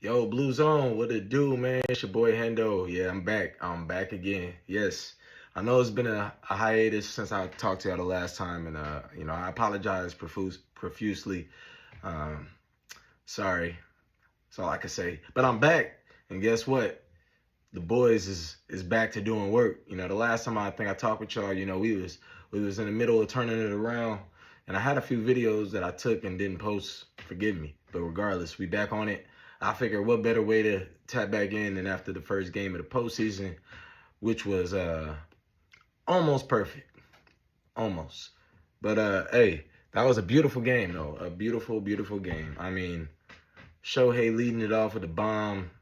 Yo, BLU-ZON, what it do, man? It's your boy Hendo. Yeah, I'm back. I'm back again. Yes, I know it's been a hiatus since I talked to y'all the last time, and I apologize profusely. Um, sorry, that's all I can say. But I'm back, and guess what? The boys is back to doing work. The last time I think I talked with y'all, we was in the middle of turning it around, and I had a few videos that I took and didn't post. Forgive me, but regardless, we back on it. I figured what better way to tap back in than after the first game of the postseason, which was almost perfect, almost. But hey, that was a beautiful game though, a beautiful, beautiful game. I mean, Shohei leading it off with a bomb.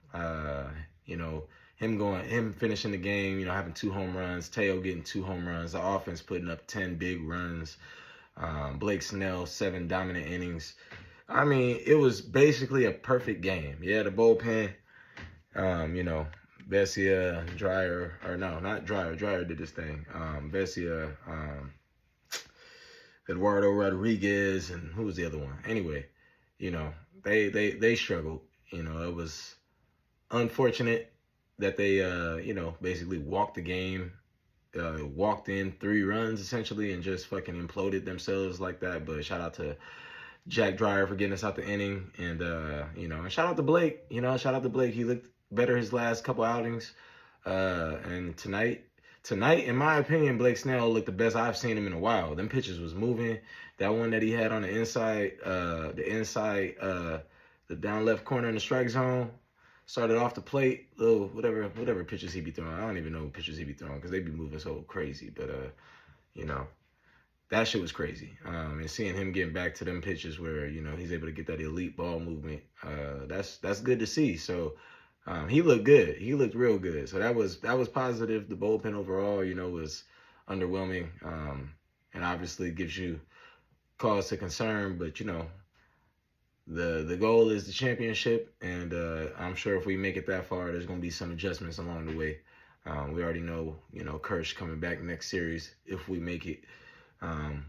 You know, him finishing the game. Having 2 home runs. Teo getting 2 home runs. The offense putting up 10 big runs. Blake Snell 7 dominant innings. I mean, it was basically a perfect game. Yeah, the bullpen. Vesia, Dryer, or no, not Dryer. Dryer did this thing. Vesia, Eduardo Rodriguez, and who was the other one? Anyway, they struggled. It was unfortunate that they, basically walked the game, walked in 3 runs essentially, and just fucking imploded themselves like that. But shout out to Jack Dryer for getting us out the inning, and and shout out to Blake. Shout out to Blake. He looked better his last couple outings, and tonight, in my opinion, Blake Snell looked the best I've seen him in a while. Them pitches was moving. That one that he had on the inside, the down left corner in the strike zone, started off the plate, little whatever pitches he be throwing. I don't even know what pitches he be throwing because they be moving so crazy. But that shit was crazy. And seeing him getting back to them pitches where he's able to get that elite ball movement, that's good to see. So he looked good. He looked real good. So that was positive. The bullpen overall, was underwhelming, and obviously gives you cause to concern. But the goal is the championship, and I'm sure if we make it that far, there's gonna be some adjustments along the way. We already know, Kirsch coming back next series if we make it.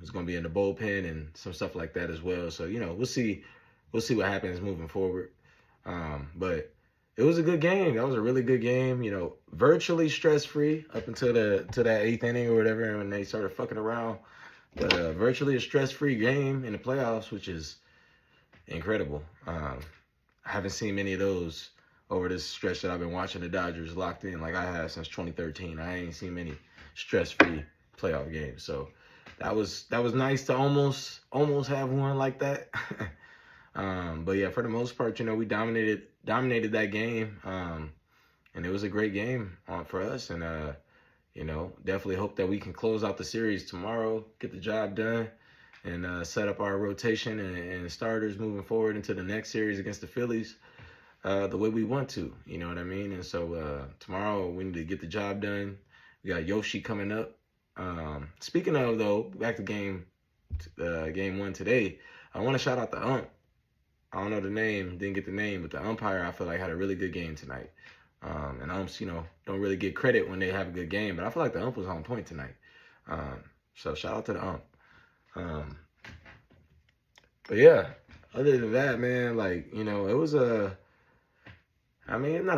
It's gonna be in the bullpen and some stuff like that as well. So we'll see what happens moving forward. But it was a good game. That was a really good game. Virtually stress free up until that 8th inning or whatever, when they started fucking around. But virtually a stress free game in the playoffs, which is incredible. I haven't seen many of those over this stretch that I've been watching the Dodgers locked in like I have since 2013. I ain't seen many stress-free playoff games. So that was nice to almost have one like that. But yeah, for the most part, we dominated that game. And it was a great game for us. And definitely hope that we can close out the series tomorrow, get the job done, and set up our rotation and starters moving forward into the next series against the Phillies the way we want to. You know what I mean? And so tomorrow we need to get the job done. We got Yoshi coming up. Speaking of, though, back to game 1 today, I want to shout out the ump. I don't know the name, didn't get the name, but the umpire I feel like had a really good game tonight. And umps, don't really get credit when they have a good game, but I feel like the ump was on point tonight. So shout out to the ump. But yeah, other than that, man, it was not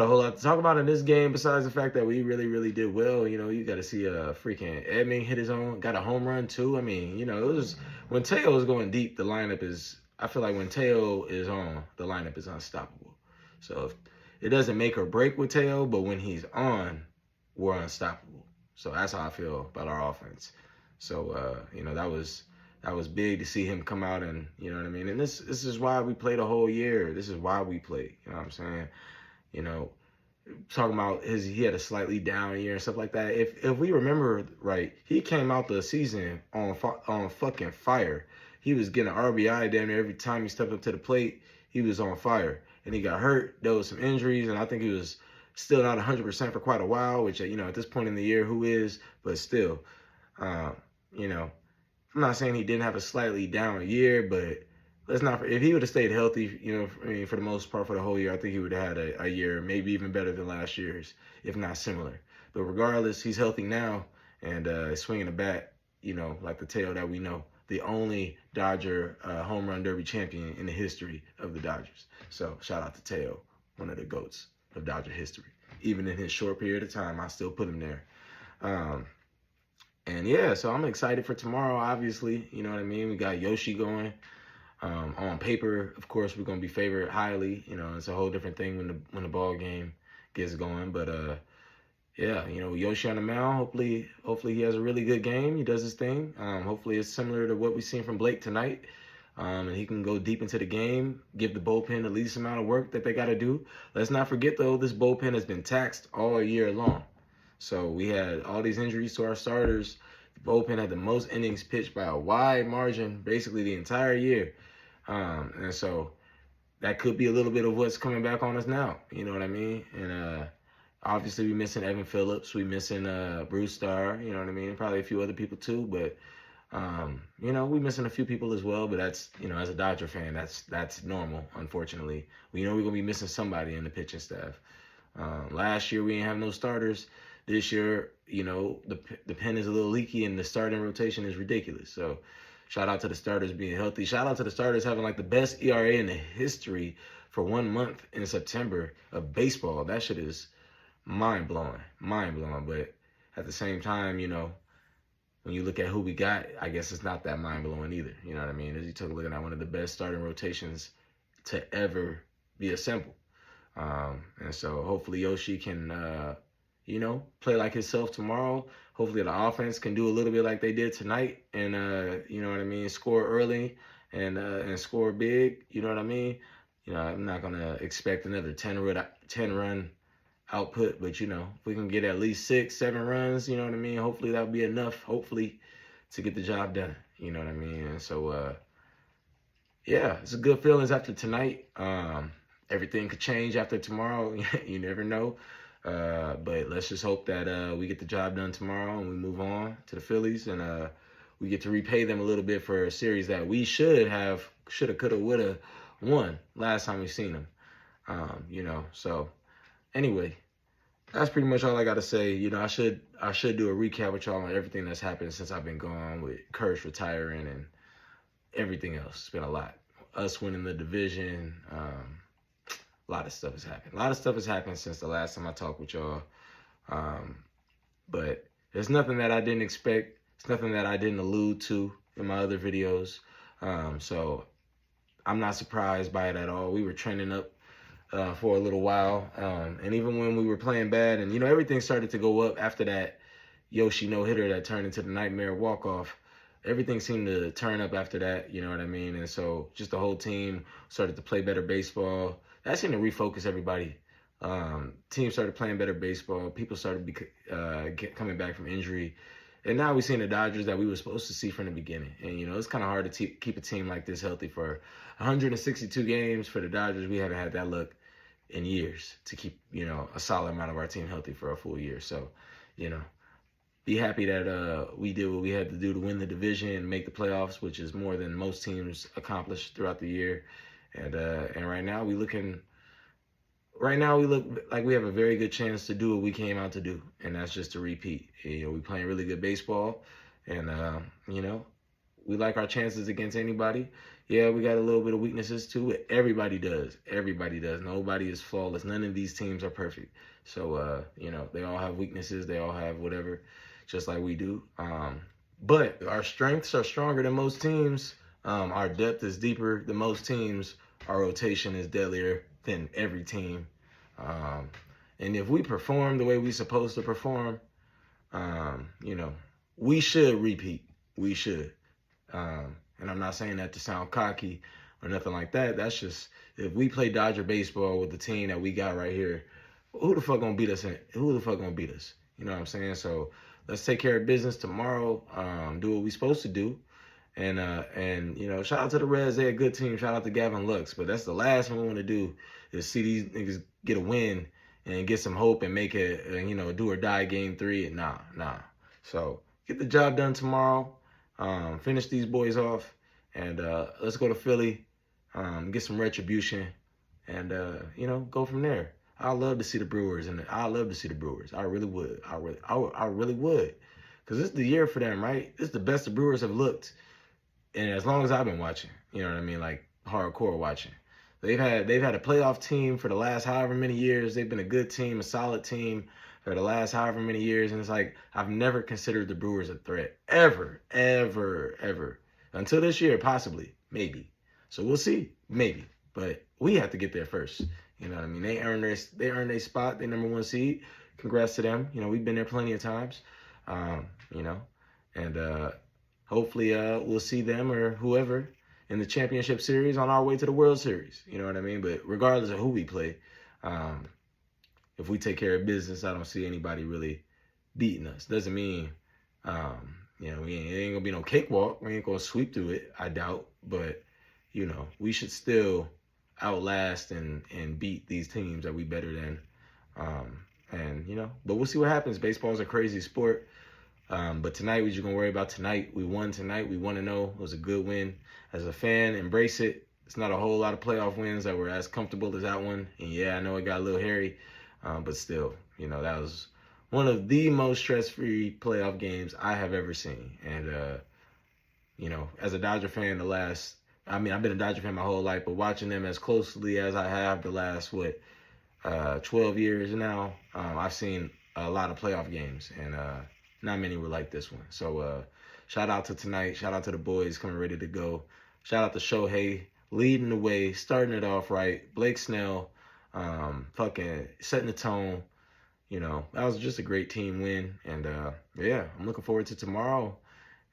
a whole lot to talk about in this game besides the fact that we really, really did well. You got to see freaking Edman hit his own, got a home run too. It was when Teo is going deep, the lineup is, I feel like when Teo is on, the lineup is unstoppable. So if, it doesn't make or break with Teo, but when he's on, we're unstoppable. So that's how I feel about our offense. So, that was big to see him come out, and you know what I mean? And this is why we played a whole year. This is why we played. You know what I'm saying? Talking about he had a slightly down year and stuff like that. If we remember right, he came out the season on fucking fire. He was getting an RBI damn near every time he stepped up to the plate. He was on fire, and he got hurt. There was some injuries, and I think he was still not 100% for quite a while, which, at this point in the year, who is? But still, I'm not saying he didn't have a slightly down year, but if he would have stayed healthy, for the most part for the whole year, I think he would have had a year maybe even better than last year's, if not similar. But regardless, he's healthy now, and swinging the bat, like the Teo that we know, the only Dodger home run derby champion in the history of the Dodgers. So shout out to Teo. one of the GOATs of Dodger history. Even in his short period of time, I still put him there. And yeah, so I'm excited for tomorrow, obviously. You know what I mean? We got Yoshi going. On paper, of course, we're going to be favored highly. You know, it's a whole different thing when the ball game gets going. But yeah, you know, Yoshi on the mound. Hopefully he has a really good game. He does his thing. Hopefully it's similar to what we've seen from Blake tonight. And he can go deep into the game, give the bullpen the least amount of work that they got to do. Let's not forget, though, this bullpen has been taxed all year long. So we had all these injuries to our starters. The bullpen had the most innings pitched by a wide margin basically the entire year. And so that could be a little bit of what's coming back on us now. You know what I mean? And obviously we missing Evan Phillips. We missing Bruce Starr. You know what I mean? Probably a few other people too. But, you know, we missing a few people as well. But that's, you know, as a Dodger fan, that's normal, unfortunately. We know we're going to be missing somebody in the pitching staff. Last year we didn't have no starters. This year, you know, the pen is a little leaky and the starting rotation is ridiculous. So shout out to the starters being healthy. Shout out to the starters having like the best ERA in the history for 1 month in September of baseball. That shit is mind-blowing. But at the same time, you know, when you look at who we got, I guess it's not that mind-blowing either. You know what I mean? As you took a look at one of the best starting rotations to ever be assembled. And so hopefully Yoshi can, you know, play like himself tomorrow. Hopefully the offense can do a little bit like they did tonight and, you know what I mean, score early and score big. You know what I mean? You know, I'm not going to expect another 10-run output, but, you know, if we can get at least 6, 7 runs, you know what I mean, hopefully that'll be enough, hopefully, to get the job done. You know what I mean? And so, yeah, it's a good feelings after tonight. Everything could change after tomorrow. You never know. But let's just hope that we get the job done tomorrow and we move on to the Phillies and we get to repay them a little bit for a series that we shoulda, coulda, woulda won last time we seen them. You know, so anyway, that's pretty much all I got to say. You know, I should do a recap with y'all on everything that's happened since I've been gone, with Kurtz retiring and everything else. It's been a lot. Us winning the division. A lot of stuff has happened. A lot of stuff has happened since the last time I talked with y'all. But there's nothing that I didn't expect. It's nothing that I didn't allude to in my other videos. So I'm not surprised by it at all. We were trending up for a little while. And even when we were playing bad and, you know, everything started to go up after that Yoshi no-hitter that turned into the nightmare walk-off. Everything seemed to turn up after that, you know what I mean? And so just the whole team started to play better baseball. That seemed to refocus everybody. Team started playing better baseball. People started coming back from injury. And now we're seeing the Dodgers that we were supposed to see from the beginning. And, you know, it's kind of hard to keep a team like this healthy for 162 games for the Dodgers. We haven't had that luck in years to keep, you know, a solid amount of our team healthy for a full year. So, you know, be happy that we did what we had to do to win the division and make the playoffs, which is more than most teams accomplish throughout the year. And right now we look like we have a very good chance to do what we came out to do, and that's just to repeat. You know, we playing really good baseball, and you know, we like our chances against anybody. Yeah, we got a little bit of weaknesses too. Everybody does. Nobody is flawless. None of these teams are perfect. So you know, they all have weaknesses. They all have whatever, just like we do. But our strengths are stronger than most teams. Our depth is deeper than most teams. Our rotation is deadlier than every team. And if we perform the way we're supposed to perform, you know, we should repeat. We should. And I'm not saying that to sound cocky or nothing like that. That's just, if we play Dodger baseball with the team that we got right here, who the fuck gonna beat us? Who the fuck gonna beat us? You know what I'm saying? So let's take care of business tomorrow. Do what we're supposed to do. And you know, shout out to the Reds. They're a good team. Shout out to Gavin Lux. But that's the last thing we want to do is see these niggas get a win and get some hope and make it, you know, do or die game 3. Nah. So get the job done tomorrow. Finish these boys off. And let's go to Philly. Get some retribution. And, you know, go from there. I'd love to see the Brewers. I really would. I really would. Because this is the year for them, right? This is the best the Brewers have looked. And as long as I've been watching, you know what I mean? Like hardcore watching. They've had a playoff team for the last however many years. They've been a good team, a solid team for the last however many years. And it's like, I've never considered the Brewers a threat. Ever, ever, ever. Until this year, possibly, maybe. So we'll see, maybe. But we have to get there first. You know what I mean? They earned their spot, their #1 seed. Congrats to them. You know, we've been there plenty of times. You know, and hopefully we'll see them or whoever in the championship series on our way to the World Series. You know what I mean? But regardless of who we play, if we take care of business, I don't see anybody really beating us. Doesn't mean, you know, it ain't gonna be no cakewalk. We ain't gonna sweep through it, I doubt. But, you know, we should still outlast and beat these teams that we better than. And, you know, but we'll see what happens. Baseball's a crazy sport. But tonight, we're just going to worry about tonight. We won tonight. We 1-0. It was a good win. As a fan, embrace it. It's not a whole lot of playoff wins that were as comfortable as that one. And, yeah, I know it got a little hairy. But still, you know, that was one of the most stress-free playoff games I have ever seen. And, you know, as a Dodger fan, I've been a Dodger fan my whole life, but watching them as closely as I have the last, 12 years now, I've seen a lot of playoff games, and not many were like this one. So shout out to tonight. Shout out to the boys coming ready to go. Shout out to Shohei leading the way, starting it off right. Blake Snell fucking setting the tone. You know, that was just a great team win. And, yeah, I'm looking forward to tomorrow.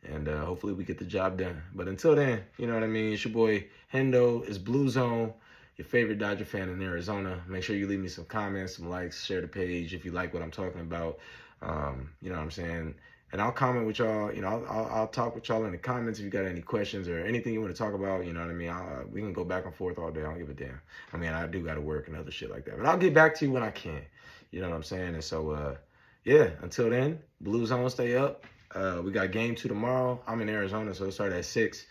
And hopefully we get the job done. But until then, you know what I mean? It's your boy Hendo. It's BLU-ZON, your favorite Dodger fan in Arizona. Make sure you leave me some comments, some likes, share the page if you like what I'm talking about. You know what I'm saying? And I'll comment with y'all. You know, I'll talk with y'all in the comments if you got any questions or anything you want to talk about. You know what I mean? We can go back and forth all day. I don't give a damn. I mean, I do got to work and other shit like that. But I'll get back to you when I can. You know what I'm saying? And so, yeah, until then, BLU-ZON, stay up. We got game 2 tomorrow. I'm in Arizona, so it'll start at 6.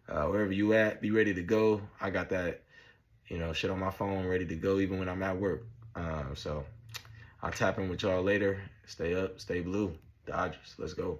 Wherever you at, be ready to go. I got that, you know, shit on my phone ready to go even when I'm at work. So I'll tap in with y'all later. Stay up, stay blue. Dodgers, let's go.